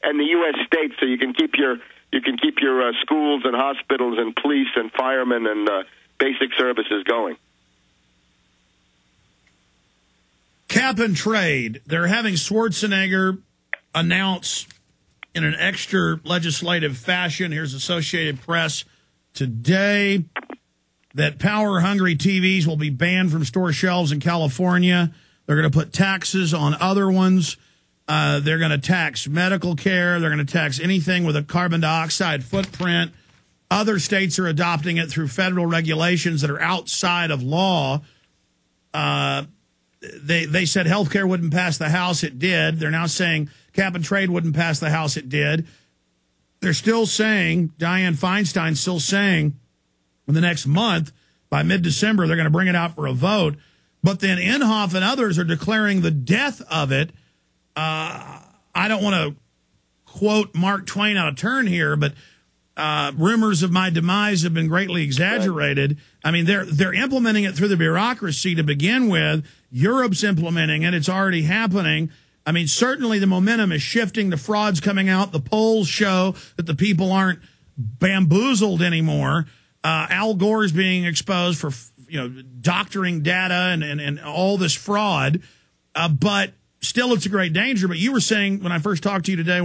and the U.S. states, so you can keep your schools and hospitals and police and firemen and basic services going. Cap and trade. They're having Schwarzenegger announce in an extra legislative fashion, here's Associated Press today, that power-hungry TVs will be banned from store shelves in California. They're going to put taxes on other ones. They're going to tax medical care. They're going to tax anything with a carbon dioxide footprint. Other states are adopting it through federal regulations that are outside of law. They said health care wouldn't pass the House. It did. They're now saying cap and trade wouldn't pass the House. It did. They're still saying, Dianne Feinstein's still saying, in the next month, by mid-December, they're going to bring it out for a vote. But then Inhofe and others are declaring the death of it. I don't want to quote Mark Twain out of turn here, but rumors of my demise have been greatly exaggerated. I mean, they're implementing it through the bureaucracy to begin with. Europe's implementing it. It's already happening. I mean, certainly the momentum is shifting. The fraud's coming out. The polls show that the people aren't bamboozled anymore. Al Gore's being exposed for, doctoring data and all this fraud. But still, it's a great danger. But you were saying when I first talked to you today,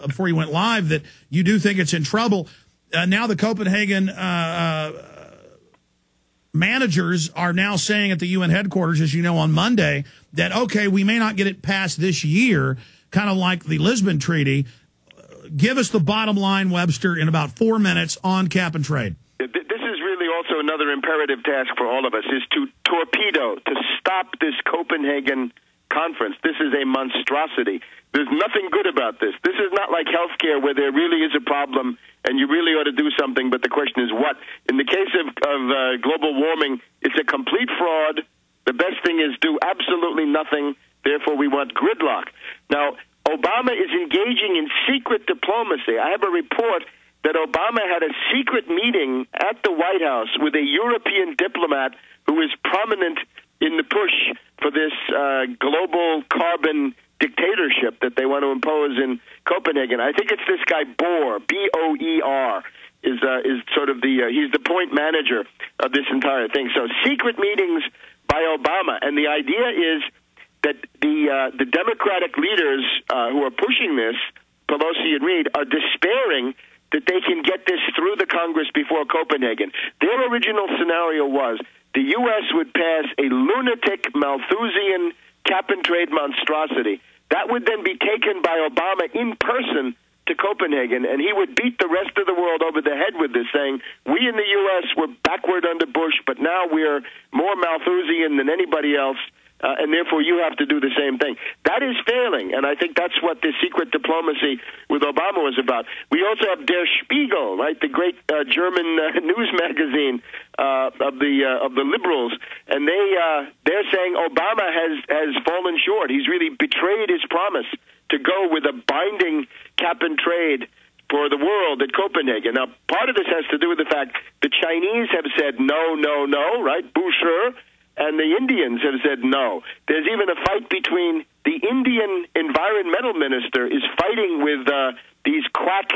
before you went live, that you do think it's in trouble. Now the Copenhagen managers are now saying at the UN headquarters, as you know, on Monday, that, okay, we may not get it passed this year, kind of like the Lisbon Treaty. Give us the bottom line, Webster, in about 4 minutes on cap and trade. This is really also another imperative task for all of us, is to torpedo, to stop this Copenhagen conference. This is a monstrosity. There's nothing good about this. This is not like healthcare where there really is a problem and you really ought to do something, but the question is what? In the case of global warming, it's a complete fraud. The best thing is do absolutely nothing. Therefore, we want gridlock. Now, Obama is engaging in secret diplomacy. I have a report that Obama had a secret meeting at the White House with a European diplomat who is prominent in the push for this global carbon dictatorship that they want to impose in Copenhagen. I think it's this guy Boer, B-O-E-R, is sort of he's the point manager of this entire thing. So secret meetings by Obama, and the idea is that the Democratic leaders who are pushing this, Pelosi and Reid, are despairing that they can get this through the Congress before Copenhagen. Their original scenario was the U.S. would pass a lunatic Malthusian cap-and-trade monstrosity. That would then be taken by Obama in person to Copenhagen, and he would beat the rest of the world over the head with this, saying, we in the U.S. were backward under Bush, but now we're more Malthusian than anybody else, and therefore you have to do the same thing. That is failing, and I think that's what the secret diplomacy with Obama was about. We also have Der Spiegel, right, the great German news magazine of the liberals, and they're saying Obama has fallen short. He's really betrayed his promise to go with a binding cap and trade for the world at Copenhagen. Now, part of this has to do with the fact the Chinese have said no, no, no, right, Boucher, and the Indians have said no. There's even a fight between the Indian environmental minister is fighting with these quack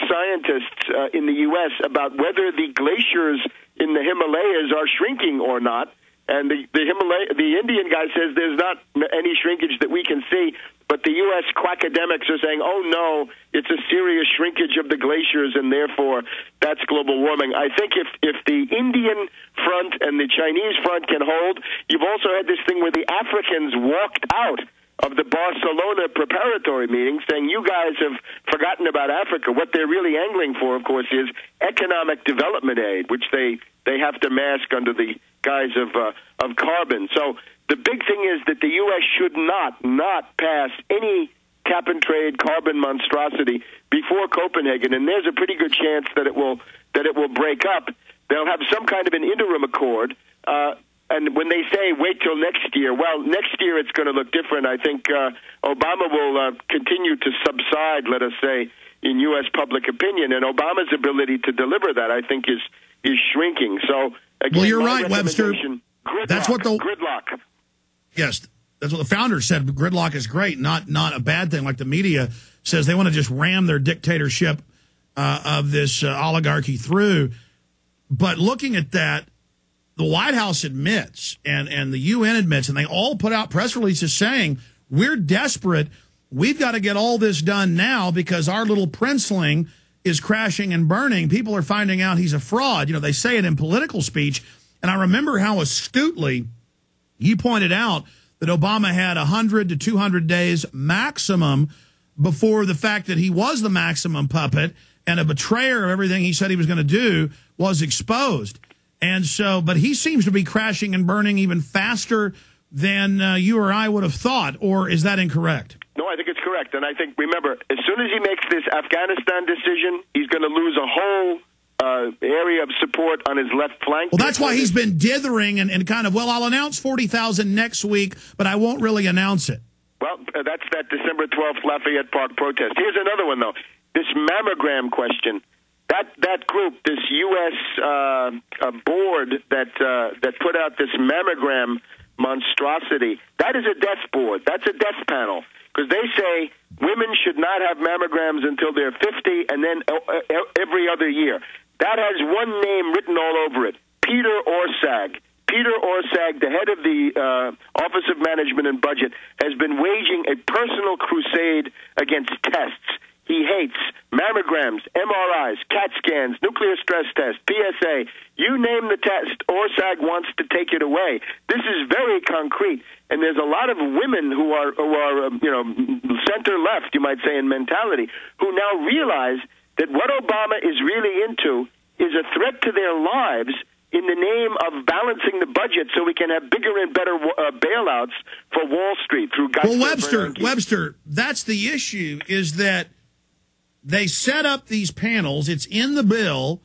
scientists in the U.S. about whether the glaciers in the Himalayas are shrinking or not. And the Indian guy says there's not any shrinkage that we can see, but the U.S. quackademics are saying, oh, no, it's a serious shrinkage of the glaciers, and therefore that's global warming. I think if the Indian front and the Chinese front can hold, you've also had this thing where the Africans walked out of the Barcelona preparatory meeting saying you guys have forgotten about Africa. What they're really angling for, of course, is economic development aid, which they have to mask under the guise of carbon. So the big thing is that the U.S. should not pass any cap-and-trade carbon monstrosity before Copenhagen, and there's a pretty good chance that it will break up. They'll have some kind of an interim accord, and when they say wait till next year, well, next year it's going to look different. I think Obama will continue to subside, let us say, in U.S. public opinion, and Obama's ability to deliver that, I think, is shrinking. So, again, well, you're right, Webster. Gridlock, that's what gridlock. Yes, That's what the founder said. Gridlock is great, not a bad thing. Like the media says, they want to just ram their dictatorship of this oligarchy through. But looking at that, the White House admits, and the UN admits, and they all put out press releases saying, we're desperate. We've got to get all this done now because our little princeling is crashing and burning. People are finding out he's a fraud. You know, they say it in political speech. And I remember how astutely you pointed out that Obama had 100 to 200 days maximum before the fact that he was the maximum puppet and a betrayer of everything he said he was going to do was exposed. And so, but he seems to be crashing and burning even faster than you or I would have thought. Or is that incorrect? No, I think it's correct. And I think, remember, as soon as he makes this Afghanistan decision, he's going to lose a whole area of support on his left flank. Well, that's why he's been dithering and kind of, well, I'll announce 40,000 next week, but I won't really announce it. Well, that's that December 12th Lafayette Park protest. Here's another one, though. This mammogram question. That group, this U.S. board that put out this mammogram monstrosity, that is a death board. That's a death panel. Because they say women should not have mammograms until they're 50 and then every other year. That has one name written all over it, Peter Orszag. Peter Orszag, the head of the Office of Management and Budget, has been waging a personal crusade against tests. He hates mammograms, MRIs, CAT scans, nuclear stress tests, PSA. You name the test, Orszag wants to take it away. This is very concrete, and there's a lot of women who are center left, you might say, in mentality, who now realize that what Obama is really into is a threat to their lives in the name of balancing the budget so we can have bigger and better bailouts for Wall Street through guys. Well, Webster, that's the issue, is that they set up these panels. It's in the bill.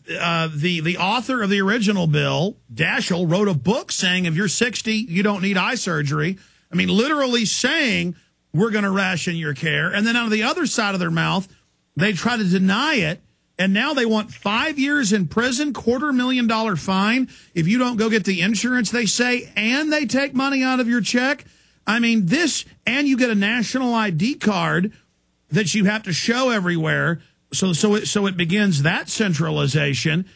The author of the original bill, Daschle, wrote a book saying if you're 60, you don't need eye surgery. I mean, literally saying we're going to ration your care. And then out of the other side of their mouth, they try to deny it. And now they want 5 years in prison, $250,000 fine if you don't go get the insurance, they say, and they take money out of your check. I mean, this, and you get a national ID card that you have to show everywhere. So it begins that centralization.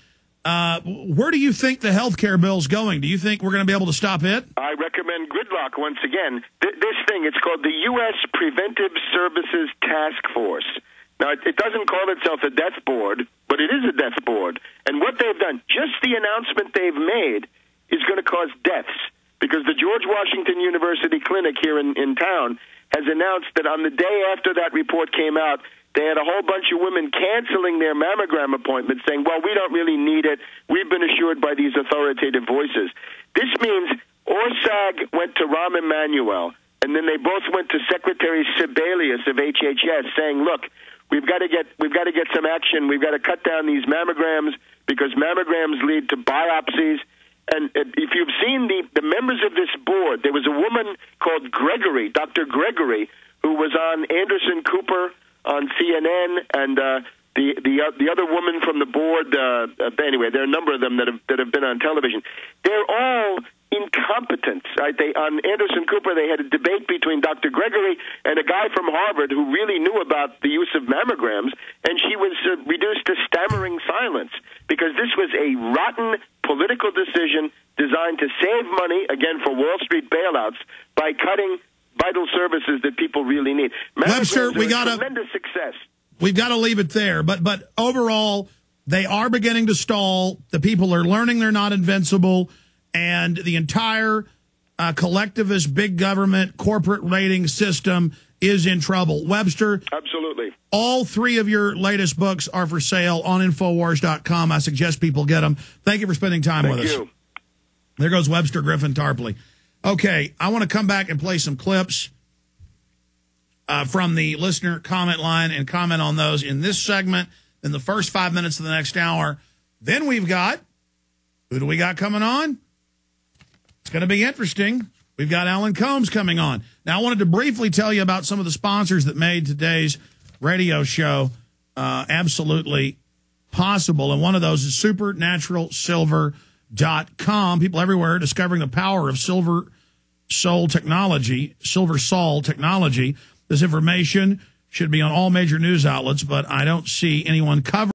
Where do you think the health care bill is going? Do you think we're going to be able to stop it? I recommend gridlock once again. This thing, it's called the U.S. Preventive Services Task Force. Now, it doesn't call itself a death board, but it is a death board. And what they've done, just the announcement they've made, is going to cause deaths. Because the George Washington University Clinic here in town has announced that on the day after that report came out, they had a whole bunch of women canceling their mammogram appointments, saying, well, we don't really need it. We've been assured by these authoritative voices. This means Orszag went to Rahm Emanuel, and then they both went to Secretary Sebelius of HHS, saying, look, we've got to get some action. We've got to cut down these mammograms because mammograms lead to biopsies. And if you've seen the members of this board, there was a woman called Gregory, Dr. Gregory, who was on Anderson Cooper on CNN, and the other woman from the board. Anyway, there are a number of them that have been on television. They're all incompetent. Right? On Anderson Cooper, they had a debate between Dr. Gregory and a guy from Harvard who really knew about the use of mammograms, and she was reduced to stammering silence because this was a rotten political decision designed to save money, again, for Wall Street bailouts by cutting vital services that people really need. Webster, we got tremendous success. We've got to leave it there. But overall, they are beginning to stall. The people are learning they're not invincible. And the entire collectivist, big government, corporate rating system is in trouble. Webster. Absolutely. All three of your latest books are for sale on Infowars.com. I suggest people get them. Thank you for spending time with us. Thank you. There goes Webster Griffin Tarpley. Okay, I want to come back and play some clips from the listener comment line and comment on those in this segment in the first 5 minutes of the next hour. Then we've got, who do we got coming on? It's going to be interesting. We've got Alan Colmes coming on. Now, I wanted to briefly tell you about some of the sponsors that made today's radio show absolutely possible. And one of those is supernaturalsilver.com. People everywhere are discovering the power of silver Sol technology, Silver Sol technology. This information should be on all major news outlets, but I don't see anyone covering